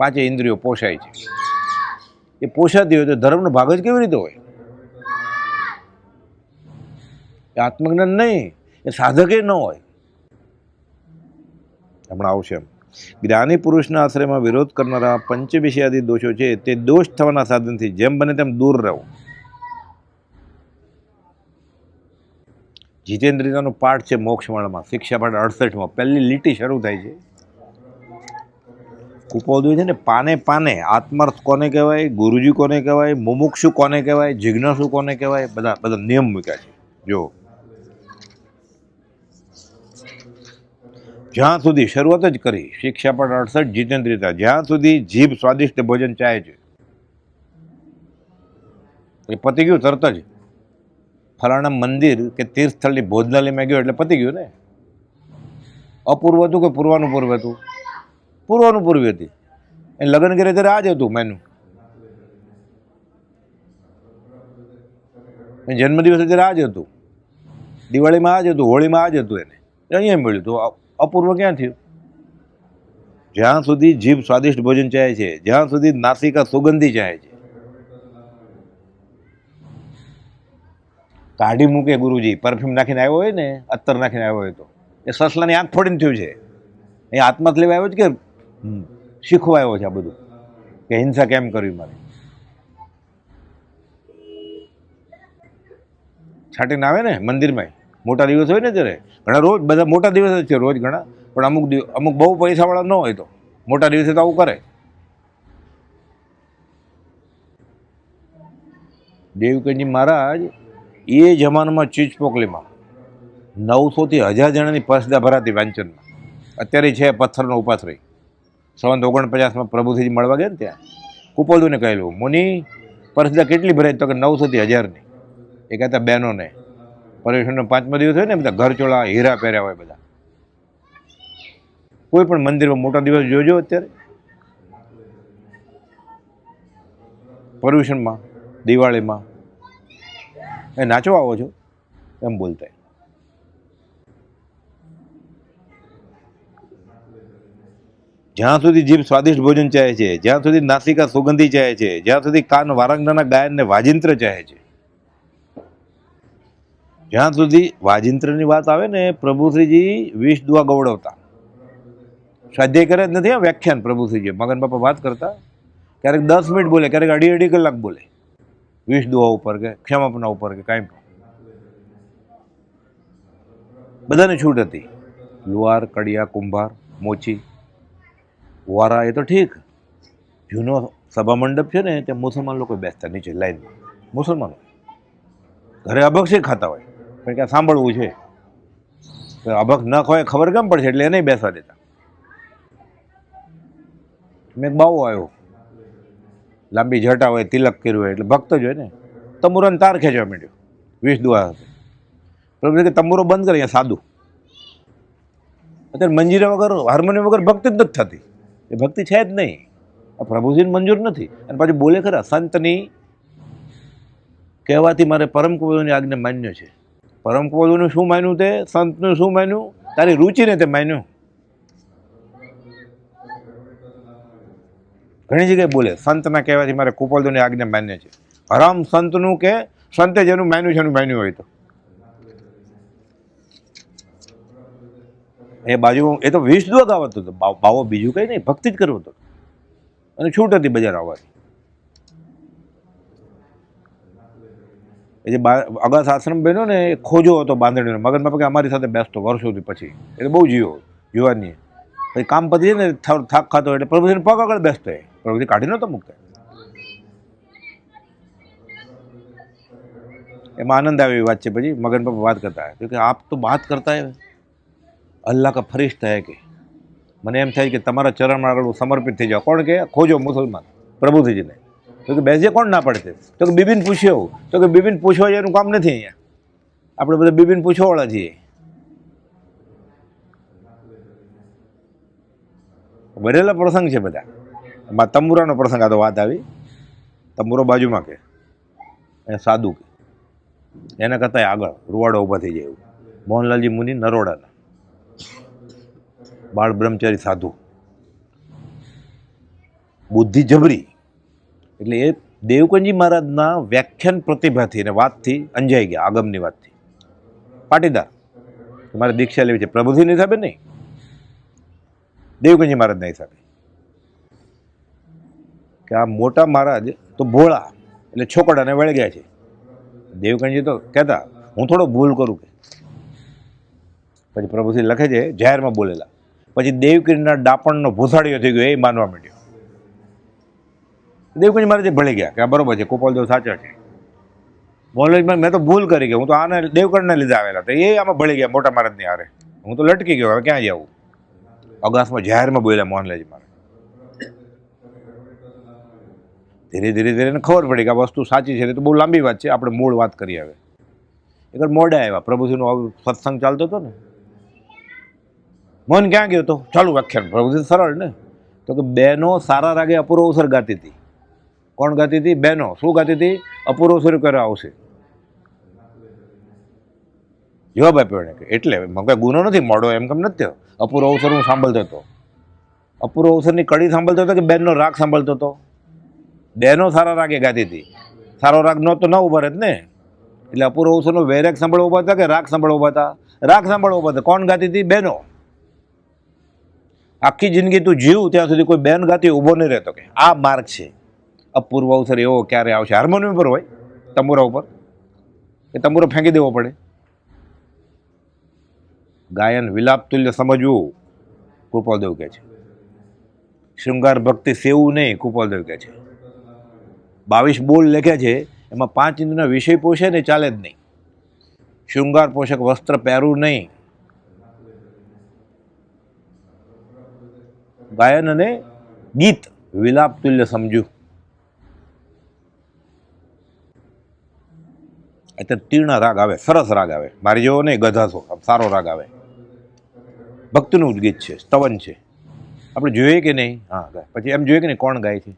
5 ઇન્દ્રિયો પોષાય છે. એ પોષાતી હોય તો ધર્મનો ભાગ જ કેવી રીતે હોય? એ આત્મજ્ઞાન નહીં, એ સાધકે ન હોય. હમણાં આવશે એમ. જ્ઞાની પુરુષના આશ્રયમાં વિરોધ કરનારા 5 વિષયાદિ દોષો છે, તે દોષ થવાના સાધનથી જેમ બને તેમ દૂર રહેવું. જીતેન્દ્રિયનો પાઠ છે મોક્ષમાળામાં, શિક્ષાપાઠ 68માં, પહેલી લીટી શરૂ થાય છે. કુપોલદુ છે ને પાને પાને આત્માર્થ કોને કહેવાય, ગુરુજી કોને કહેવાય, મુમુક્ષુ કોને કહેવાય, જિજ્ઞાસુ કોને કહેવાય, બધા બધા નિયમ મૂક્યા છે. જો જ્યાં સુધી શરૂઆત જ કરી શિક્ષાપદ 68 જીતેન્દ્રિયતા, જ્યાં સુધી જીભ સ્વાદિષ્ટ ભોજન ચાહે છે એ પતી ગયું તરત જ. ફલાણા મંદિર કે તીર્થ સ્થળની ભોજનાલયમાં ગયો એટલે પતી ગયું ને. અપૂર્વ હતું કે પૂર્વાનુપૂર્વ હતું? પૂર્વાનુપૂર્વી હતી. એ લગ્ન કરે ત્યારે આ જ હતું મેનુ. જન્મદિવસ ત્યારે આ જ હતું, દિવાળીમાં આ જ હતું, હોળીમાં આ જ હતું. એને અહીંયા મળ્યું તો અપૂર્વ ક્યાં થયું? જ્યાં સુધી જીભ સ્વાદિષ્ટ ભોજન ચાહે છે, જ્યાં સુધી નાસિકા સુગંધી ચાહે છે. કાઢી મૂકે ગુરુજી, પરફ્યુમ નાખીને આવ્યો હોય ને, અત્તર નાખીને આવ્યો હોય તો એ સસલાની આંખ ફોડીને થયું છે. એ આત્મા લેવા આવ્યો છે કે શીખવા આવ્યો છે આ બધું, કે હિંસા કેમ કરવી મારે? છાંટીને આવે ને મંદિરમાં, મોટા દિવસ હોય ને ત્યારે. ઘણા રોજ બધા મોટા દિવસ જ છે, રોજ ઘણા, પણ અમુક બહુ પૈસાવાળા ન હોય તો મોટા દિવસે તો આવું કરે. દેવકીજી મહારાજ એ જમાનામાં ચીજ પોકલીમાં 900 થી 1000 જણાની પરસદા ભરાતી વાંચનમાં. અત્યારે છે પથ્થરનો ઉપાશ્રય. 49 પ્રભુજીજી મળવા ગયા ને ત્યાં કુપોલદુને કહેલું, મુનિ પરસદા કેટલી ભરાય? તો કે 900 થી 1000ની. એ કહેતા બહેનોને પર્યુષણનો 5મો દિવસ હોય ને, બધા ઘરચોળા હીરા પહેર્યા હોય બધા. કોઈ પણ મંદિરમાં મોટા દિવસ જોજો અત્યારે પર્યુષણમાં, દિવાળીમાં એ નાચવા આવો છો એમ બોલતા. જ્યાં સુધી જીભ સ્વાદિષ્ટ ભોજન ચાહે છે, જ્યાં સુધી નાસિકા સુગંધી ચાહે છે, જ્યાં સુધી કાન વારંગના ગાયનને વાજિંત્ર ચાહે છે, જ્યાં સુધી વાજિંત્રની વાત આવે ને, પ્રભુશ્રીજી 20 દુઆ ગવડાવતા. સ્વાધ્યાય કરે જ નથી, વ્યાખ્યાન પ્રભુશ્રીજી મગન બાપા વાત કરતા. ક્યારેક 10 મિનિટ બોલે, ક્યારેક અઢી કલાક બોલે 20 દુઆ ઉપર કે ક્ષમાપના ઉપર કે કાંઈ પણ. બધાને છૂટ હતી. લુહાર, કડિયા, કુંભાર, મોચી, વારા એ તો ઠીક. જૂનો સભા મંડપ છે ને, ત્યાં મુસલમાન લોકો બેસતા નીચે લાઈનમાં. મુસલમાનો ઘરે અભક્ષ ખાતા હોય, પણ ક્યાં સાંભળવું છે, અભક્ષ ન ખવાય ખબર કેમ પડશે, એટલે એને બેસવા દેતા. મેં એક બાવો આવ્યો, લાંબી જટા હોય, તિલક કર્યું હોય, એટલે ભક્ત જ હોય ને, તંબુરાને તાર ખેંચવા માંડ્યો. 20 દુઆ હતી. પ્રભુ કે તંબુરો બંધ કરે, અહીંયા સાદું. અત્યારે મંજીરા વગર, હાર્મોનિયમ વગર ભક્તિ જ નથી થતી. એ ભક્તિ છે જ નહીં. આ પ્રભુજીને મંજૂર નથી. અને પાછું બોલે ખરા, સંતની કહેવાથી મારે પરમ કુવોની આજ્ઞા માન્ય છે. પરમ કુવોનું શું માન્યું? તે સંતનું શું માન્યું? તારી રુચિને તે માન્યું. ઘણી જગ્યાએ બોલે, સંતના કહેવાથી મારે કુપોલદુની આજ્ઞા માન્ય છે. હરામ સંતનું કે સંતે જેનું માન્યું છે એનું માન્યું હોય તો. એ બાજુ એ તો 20 દુઆ ગાવતો હતો બાવો, બીજું કંઈ નહીં, ભક્તિ જ કરવો હતો. અને છૂટ હતી બજાર આવવાની. એ જે અગાસ આશ્રમ બન્યો ને, એ ખોજો હતો બાંધણીનો. મગન બાપા કે અમારી સાથે બેસતો વર્ષોથી પછી, એટલે બહુ જીવાની. પછી કામ પતી ને થાક ખાતો એટલે પ્રભુજીને પગ આગળ બેસતો. એ પ્રભુજી કાઢી નહોતો મૂકતા. એમાં આનંદ આવે એવી વાત છે. પછી મગન બાપા વાત કરતા હોય કે આપ તો વાત કરતા હે અલ્લાહ કા ફરિશ્તા હે, કે મને એમ થાય કે તમારા ચરણમાં આગળ સમર્પિત થઈ જાઓ. કોણ કે? ખોજો મુસલમાન પ્રભુજીને. તો કે બેસજે, કોણ ના પડશે? તો કે બીબીન પૂછ્યો. તો કે બીબીન પૂછવા એનું કામ નથી અહીંયા. આપણે બધા બીબીન પૂછવાવાળા છીએ. બનેલા પ્રસંગ છે બધા. એમાં તંબુરાનો પ્રસંગ આ તો વાત આવી. તંબુરો બાજુમાં કે સાદું કે એના કરતાં આગળ રૂવાડો ઊભા થઈ જાય એવું. મોહનલાલજી મુનિ નરોડાના બાળ બ્રહ્મચારી સાધુ, બુદ્ધિ જબરી. એટલે એ દેવકનજી મહારાજના વ્યાખ્યાન પ્રતિભાથી અને વાતથી અંજાઈ ગયા, આગમની વાતથી. પાટીદાર કે મારે દીક્ષા લેવી છે, પ્રભુજીના હિસાબે નહીં, દેવકનજી મહારાજના હિસાબે. કે આ મોટા મહારાજ તો ભોળા, એટલે છોકડાને વળગ્યા છે. દેવકનજી તો કહેતા હું થોડો ભૂલ કરું કે. પછી પ્રભુજી લખે છે જાહેરમાં બોલેલા પછી દેવકીના ડાપણનો ભૂસાડીઓ થઈ ગયો એ માનવા માંડ્યો. દેવકી મારે જે ભળી ગયા કે આ બરોબર છે, ગોપાલદેવ સાચા છે. મોહનલાલજી મેં તો ભૂલ કરી કે હું તો આને દેવકણને લીધે આવેલા હતા, એ આમાં ભળી ગયા મોટા મહારાજની હારે, હું તો લટકી ગયો, હવે ક્યાં જવું. અગાસમાં જાહેરમાં બોલ્યા મોહનલાલજી મારે. ધીરે ધીરે ધીરે એને ખબર પડી કે આ વસ્તુ સાચી છે. તો બહુ લાંબી વાત છે, આપણે મૂળ વાત કરીએ હવે. એક મોડા આવ્યા, પ્રભુજીનો સત્સંગ ચાલતો હતો ને. મોહન ક્યાં ગયો હતો? ચાલુ વ્યાખ્યાન. પ્રભુજી સરળ ને, તો કે બહેનો સારા રાગે અપૂર્વ અવસર ગાતી હતી. કોણ ગાતી હતી? બહેનો. શું ગાતી હતી? અપૂર્વ અવસર કરવા આવશે. જવાબ આપ્યો એને કે એટલે કઈ ગુનો નથી, મોડો એમ કેમ નથી થયો. અપૂર્વ અવસર હું સાંભળતો હતો. અપૂર્વ અવસરની કડી સાંભળતો હતો કે બહેનનો રાગ સાંભળતો હતો? બહેનો સારા રાગે ગાતી હતી. સારો રાગ નહોતો ન ઉભા રહેત ને. એટલે અપૂર્વ અવસરનો વૈરાગ સાંભળવા ઉભા હતા કે રાગ સાંભળવા ઉભા હતા? રાગ સાંભળવા ઉભા હતા. કોણ ગાતી હતી? બહેનો. આખી જિંદગી તું જીવ ત્યાં સુધી કોઈ બેન ગાતી ઊભો નહીં રહેતો કે આ માર્ગ છે. અપૂર્વ અવસર એવો ક્યારે આવશે? હાર્મોનિયમ પર હોય, તંબુરા ઉપર, એ તંબુરો ફેંકી દેવો પડે. ગાયન વિલાપ તુલ્ય સમજવું, કૃપાલદેવ કહે છે. શૃંગાર ભક્તિ સેવું નહીં, કૃપાલદેવ કહે છે. 22 બોલ લખ્યા છે, એમાં 5 ઇંદ્રના વિષય પોષે ને ચાલે જ નહીં. શૃંગાર પોષક વસ્ત્ર પહેરવું નહીં. ગાયન અને ગીત વિલાપ તુલ્ય સમજ્યું. એટલે તીર્ણ રાગ આવે, સરસ રાગ આવે, મારી જેવો નહીં ગધાસો, સારો રાગ આવે. ભક્તિનું જ ગીત છે, સ્તવન છે. આપણે જોઈએ કે નહીં? હા, ગાય. પછી એમ જોઈએ કે નહીં કોણ ગાય છે?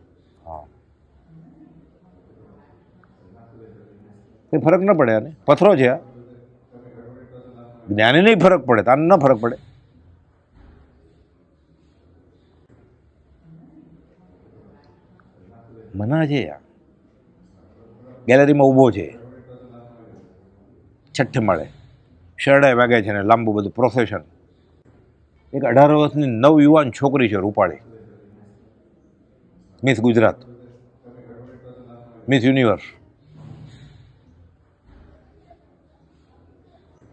હા, કંઈ ફરક ન પડે. આને પથરો છે આ. જ્ઞાની નહીં ફરક પડે, તાને ન ફરક પડે. મના છે આ. ગેલેરીમાં ઊભો છે, 6ઠ્ઠે માળે, શરણાઈ વાગે છે ને લાંબુ બધું પ્રોસેશન. એક 18 વર્ષની નવયુવાન છોકરી છે, રૂપાળી, મિસ ગુજરાત, મિસ યુનિવર્સ.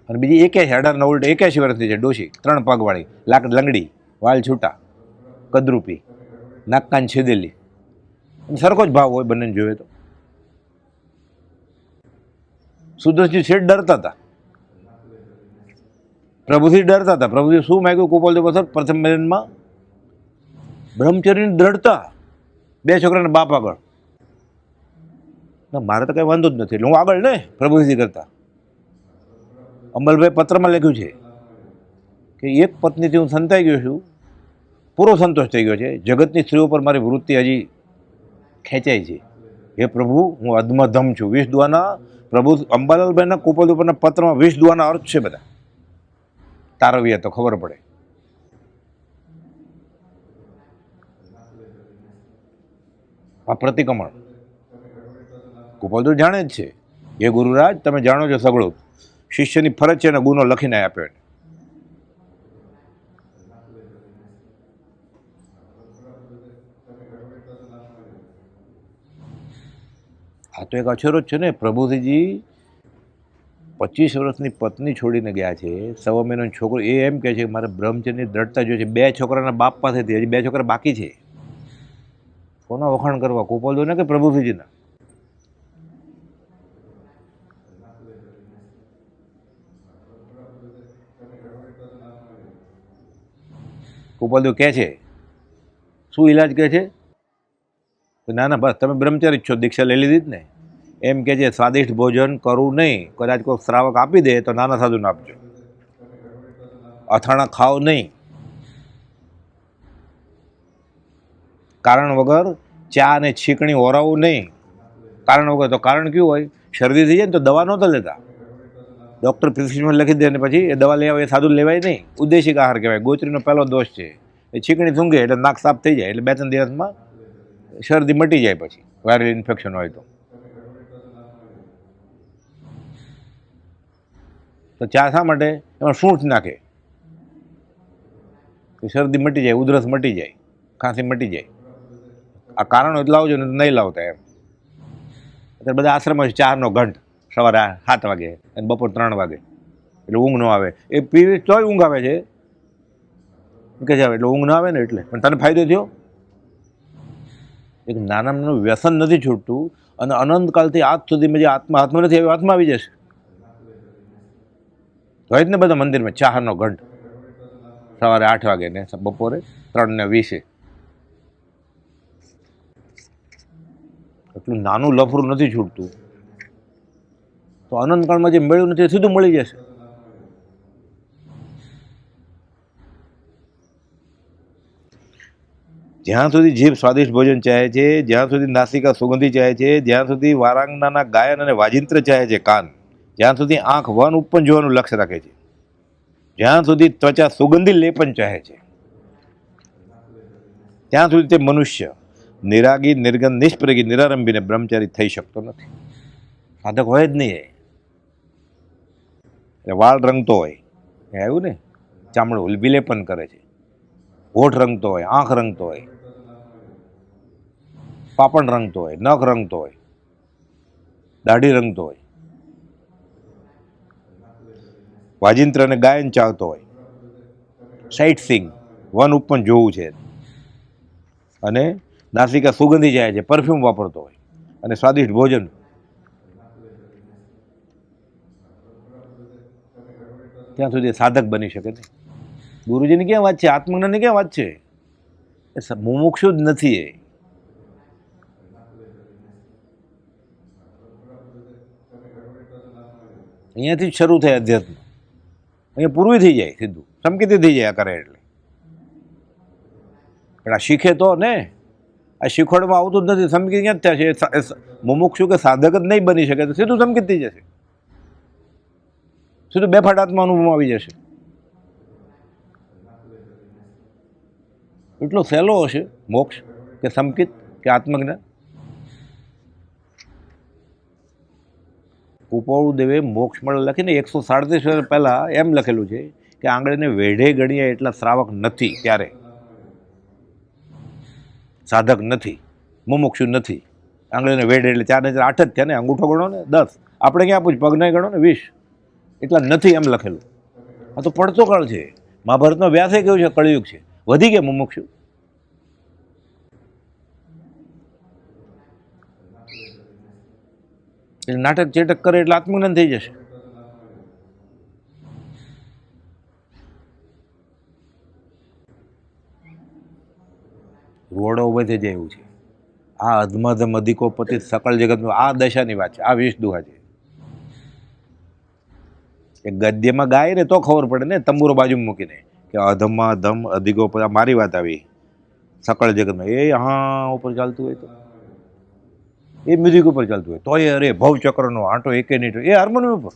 અને બીજી 81 વર્ષની છે, ડોશી, 3 પગવાળી, લંગડી, વાલ છૂટા, કદરૂપી, નાક કાન છેદેલી. સરખો જ ભાવ હોય બંનેને જોઈએ તો. સુદર્શનજી શેઠ ડરતા હતા, પ્રભુથી ડરતા હતા. પ્રભુજી શું માગ્યું ગોપાલદેવ પાછળ પ્રથમ મિલનમાં? બ્રહ્મચર્યની દ્રઢતા. 2 છોકરાના બાપ આગળ. ના, મારે તો કઈ વાંધો જ નથી, એટલે હું આગળ ને પ્રભુજી કરતા. અમલભાઈ પત્રમાં લખ્યું છે કે એક પત્નીથી હું સંતાઈ ગયો છું, પૂરો સંતોષ થઈ ગયો છે. જગતની સ્ત્રીઓ પર મારી વૃત્તિ હજી ખેંચાય છે. હે પ્રભુ, હું અધમધમ છું. 20 દુઆના પ્રભુ અંબાલાલભાઈના ગોપાલદેવ ઉપરના પત્રમાં 20 દુઆના અર્થ છે બધા. તારવીએ તો ખબર પડે. આ પ્રતિક્રમણ ગોપાલદેવ જાણે જ છે. હે ગુરુરાજ, તમે જાણો છો સગળું. શિષ્યની ફરજ છે અને ગુનો લખીને આપ્યો. આ તો એક અછરો જ છે ને. પ્રભુજીજી 25 વર્ષની પત્ની છોડીને ગયા છે, 1.25 મહિનાનો છોકરો. એ એમ કહે છે કે મારે બ્રહ્મચર્યની દ્રઢતા જોઈએ છે. 2 છોકરાના બાપ પાસેથી, હજી 2 છોકરા બાકી છે. કોના વખાણ કરવા? ગોપાલદેવના કે પ્રભુજીજીના? ગોપાલદેવ કહે છે, શું ઈલાજ કહે છે? ના ના, બસ તમે બ્રહ્મચારી જ છો, દીક્ષા લઈ લીધી જ ને. એમ કે છે સ્વાદિષ્ટ ભોજન કરવું નહીં. કદાચ કોઈ શ્રાવક આપી દે તો નાના સાધુને આપજો. અથાણા ખાઓ નહીં. કારણ વગર ચા અને છીકણી ઓરાવવું નહીં. કારણ વગર. તો કારણ કયું હોય? શરદી થઈ જાય ને તો દવા નહોતા લેતા. ડૉક્ટર પ્રિસ્ક્રિપ્શન લખી દે ને પછી એ દવા લેવા, એ સાધુ લેવાય નહીં. ઉદ્દેશિક આહાર કહેવાય. ગોચરીનો પહેલો દોષ છે. એ છીકણી સૂંઘે એટલે નાક સાફ થઈ જાય, એટલે 2-3 દિવસમાં શરદી મટી જાય. પછી વાયરલ ઇન્ફેક્શન હોય તો ચા શા માટે? એમાં સૂંઠ નાખે, શરદી મટી જાય, ઉધરસ મટી જાય, ખાંસી મટી જાય. આ કારણો જ લાવજો ને નહીં લાવતા એમ. અત્યારે બધા આશ્રમમાં 4નો ઘંટ, સવારે 7 વાગે અને બપોર 3 વાગે, એટલે ઊંઘ ન આવે. એ પીવી તોય ઊંઘ આવે છે. કે જાવ એટલે ઊંઘ ના આવે ને એટલે, પણ તને ફાયદો થયો? એક નાના નાનું વ્યસન નથી છૂટતું, અને અનંતકાળથી આજ સુધીમાં જે આત્મા હાથમાં નથી આવ્યો, હાથમાં આવી જશે. હોય જ ને બધા મંદિરમાં ચાહનો ઘંટ સવારે 8 વાગે ને બપોરે 3:20. એટલું નાનું લફરું નથી છૂટતું, તો અનંતકાળમાં જે મળ્યું નથી એ સીધું મળી જશે. જ્યાં સુધી જીભ સ્વાદિષ્ટ ભોજન ચાહે છે, જ્યાં સુધી નાસિકા સુગંધી ચાહે છે, જ્યાં સુધી વારાંગનાના ગાયન અને વાજિંત્ર ચાહે છે કાન, જ્યાં સુધી આંખ વન ઉપન જોવાનું લક્ષ્ય રાખે છે, જ્યાં સુધી ત્વચા સુગંધી લેપન ચાહે છે, ત્યાં સુધી તે મનુષ્ય નિરાગી, નિર્ગંધ, નિષ્પ્રગી, નિરારંભીને બ્રહ્મચારી થઈ શકતો નથી. સાધક હોય જ નહીં. એટલે વાળ રંગતો હોય, એ આવ્યું ને, ચામડું વિલેપન કરે છે, હોઠ રંગતો હોય, આંખ રંગતો હોય, પાપણ રંગતો હોય, નખ રંગતો હોય, દાઢી રંગતો હોય, વાજિંત્ર અને ગાયન ચાહતો હોય, સાઇટ સિંગ, વન ઉપન જોવું છે, અને નાસિકા સુગંધી જાય છે, પરફ્યુમ વાપરતો હોય, અને સ્વાદિષ્ટ ભોજન. ત્યાં સુધી સાધક બની શકે નહીં. ગુરુજીની ક્યાં વાત છે? આત્મજ્ઞાનની ક્યાં વાત છે? એ મુમુક્ષુ જ નથી. એ અહીંયાથી જ શરૂ થાય અધ્યાત્મ. અહીંયા પૂરું થઈ જાય, સીધું સમકીતી થઈ જાય આ કરે એટલે. પણ આ શીખે તો ને, આ શીખવાડમાં આવતું જ નથી. સમકીત ક્યાં જ થયા છે? મુમુક્ષુ કે સાધક જ નહીં બની શકે તો સીધું સમકીત થઈ જશે, સીધું બેફાટ આત્મા અનુભવ આવી જશે. એટલો સહેલો હશે મોક્ષ કે સમકિત કે આત્મજ્ઞાન. કુપાળુદેવે મોક્ષ મળે લખીને 137 વર્ષ પહેલાં એમ લખેલું છે કે આંગળીને વેઢે ગણ્યા એટલા શ્રાવક નથી, ત્યારે સાધક નથી, મુમુક્ષુ નથી. આંગળીને વેઢે એટલે 4 ને 8 જ થયા ને, અંગૂઠો ગણો ને 10, આપણે ક્યાં પૂછ પગ નહીં ગણો ને 20, એટલા નથી એમ લખેલું. આ તો પડતો કાળ છે. મહાભારતનો વ્યાસે કહ્યું છે કળિયુગ છે. વધી ગયા મુમુક્ષુ. એટલે નાટક ચેટક કરે એટલે આત્મજ્ઞાન થઈ જશે. રોડો ઉભે થઈ જાય એવું છે. આ અધમધમ અધિકો પતિત સકળ જગતનું આ દશાની વાત છે. આ 20 દુહા છે. એ ગદ્યમાં ગાય ને તો ખબર પડે ને, તંબુરો બાજુ મૂકીને કે અધમમાં ધમ અધિકો પતિ. મારી વાત આવી સકળ જગતમાં. એ હા ઉપર ચાલતું હોય તો, એ મ્યુઝિક ઉપર ચાલતું હોય તો, એ અરે ભવચક્રનો આંટો એકે નહીં, એ હાર્મોનિયમ ઉપર.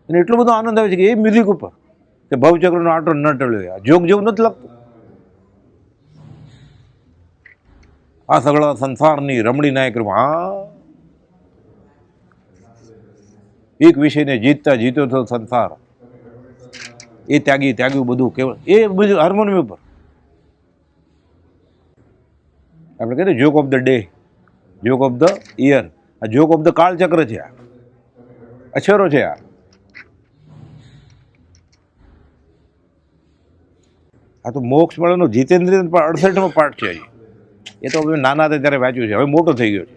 અને એટલો બધો આનંદ આવે છે કે એ મ્યુઝિક ઉપર કે ભવચક્રનો આંટો ન ટળ્યો. જોગ જેવું નથી લાગતું. આ સગળા સંસારની રમણી નાયક. હા, એક વિષયને જીતતા જીતો તો સંસાર, એ ત્યાગ્યું બધું કેવળ એ બધું હાર્મોનિયમ ઉપર. આપણે કહીએ joke of the day, joke of the year. આ જોક ઓફ ધ કાળચક્ર છે, આ અક્ષરો છે. આ તો મોક્ષ મળેનો જીતેન્દ્રિય 68મો પાઠ છે. એ તો હવે નાના હતા ત્યારે વાંચ્યું છે, હવે મોટો થઈ ગયો છે.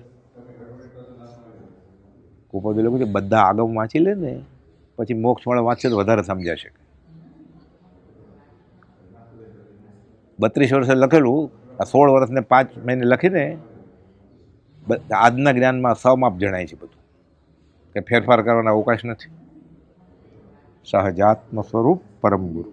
કુપાદી લોકો બધા આગમ વાંચી લે ને પછી મોક્ષ મળે વાંચશે તો વધારે સમજાશે. 32 વર્ષે લખેલું, આ 16 વર્ષને 5 મહિને લખીને આજના જ્ઞાનમાં સમાપ જણાય છે બધું, કે ફેરફાર કરવાના અવકાશ નથી. સહજાત્મ સ્વરૂપ પરમ ગુરુ.